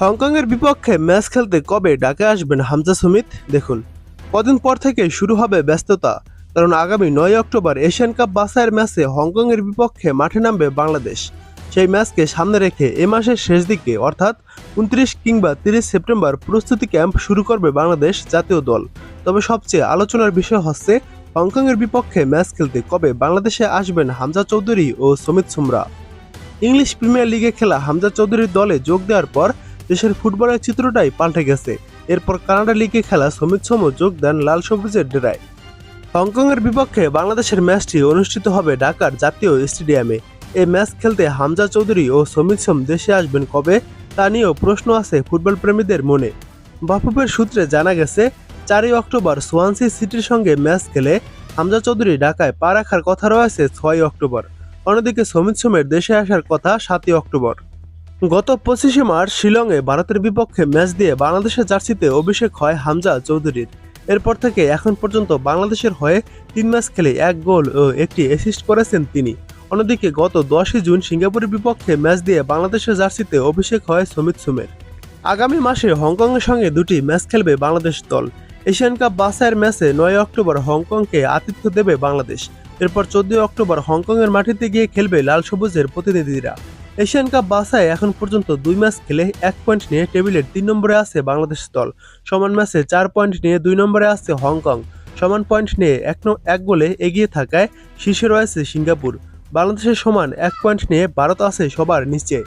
হংকংয়ের বিপক্ষে ম্যাচ খেলতে কবে ঢাকায় আসবেন হামজা সুমিত? দেখুন, কদিন পর থেকে শুরু হবে ব্যস্ততা। কারণ আগামী 9 অক্টোবর এশিয়ান কাপ বাছাইয়ের ম্যাচে হংকংয়ের বিপক্ষে মাঠে নামবে বাংলাদেশ। সেই ম্যাচকে সামনে রেখে এ মাসের শেষ দিকে অর্থাৎ 29 কিংবা 30 সেপ্টেম্বর প্রস্তুতি ক্যাম্প শুরু করবে বাংলাদেশ জাতীয় দল। তবে সবচেয়ে আলোচনার বিষয় হচ্ছে হংকংয়ের বিপক্ষে ম্যাচ খেলতে কবে বাংলাদেশে আসবেন হামজা চৌধুরী ও সমিত সুমরা। ইংলিশ প্রিমিয়ার লিগে খেলা হামজা চৌধুরীর দলে যোগ দেওয়ার পর দেশের ফুটবলের চিত্রটাই পাল্টে গেছে। এরপর কানাডা লিগে খেলা সমিত সোমও যোগ দেন লাল সবুজের ডেরায়। হংকংয়ের বিপক্ষে বাংলাদেশের ম্যাচটি অনুষ্ঠিত হবে ঢাকার জাতীয় স্টেডিয়ামে। এই ম্যাচ খেলতে হামজা চৌধুরী ও সমিত সোম দেশে আসবেন কবে, তা নিয়েও প্রশ্ন আছে ফুটবল প্রেমীদের মনে। বাফুফের সূত্রে জানা গেছে 4 অক্টোবর সোয়ানসি সিটির সঙ্গে ম্যাচ খেলে হামজা চৌধুরী ঢাকায় পা রাখার কথা রয়েছে 6 অক্টোবর। অন্যদিকে সমিত সোমের দেশে আসার কথা 7 অক্টোবর। গত 25 মার্চ শিলংয়ে ভারতের বিপক্ষে ম্যাচ দিয়ে বাংলাদেশের জার্সিতে অভিষেক হয় হামজা চৌধুরীর। এরপর থেকে এখন পর্যন্ত বাংলাদেশের হয়ে 3 ম্যাচ খেলে 1 গোল ও 1টি অ্যাসিস্ট করেছেন তিনি। অন্যদিকে গত 10 জুন সিঙ্গাপুরের বিপক্ষে ম্যাচ দিয়ে বাংলাদেশের জার্সিতে অভিষেক হয় সমিত সোমের। আগামী মাসে হংকংয়ের সঙ্গে 2টি ম্যাচ খেলবে বাংলাদেশ দল। এশিয়ান কাপ বাছাইয়ের ম্যাচে 9 অক্টোবর হংকংকে আতিথ্য দেবে বাংলাদেশ। এরপর 14 অক্টোবর হংকংয়ের মাটিতে গিয়ে খেলবে লাল সবুজের প্রতিনিধিরা। এশিয়ান কাপ বাছাই এখন পর্যন্ত 2 ম্যাচ খেলে 1 পয়েন্ট নিয়ে টেবিলের 3 নম্বরে আছে বাংলাদেশ দল। সমান ম্যাচে 4 পয়েন্ট নিয়ে 2 নম্বরে আছে হংকং। সমান পয়েন্ট নিয়ে 1 গোলে এগিয়ে থাকায় শীর্ষে রয়েছে সিঙ্গাপুর। বাংলাদেশের সমান 1 পয়েন্ট নিয়ে ভারত আছে সবার নিচে।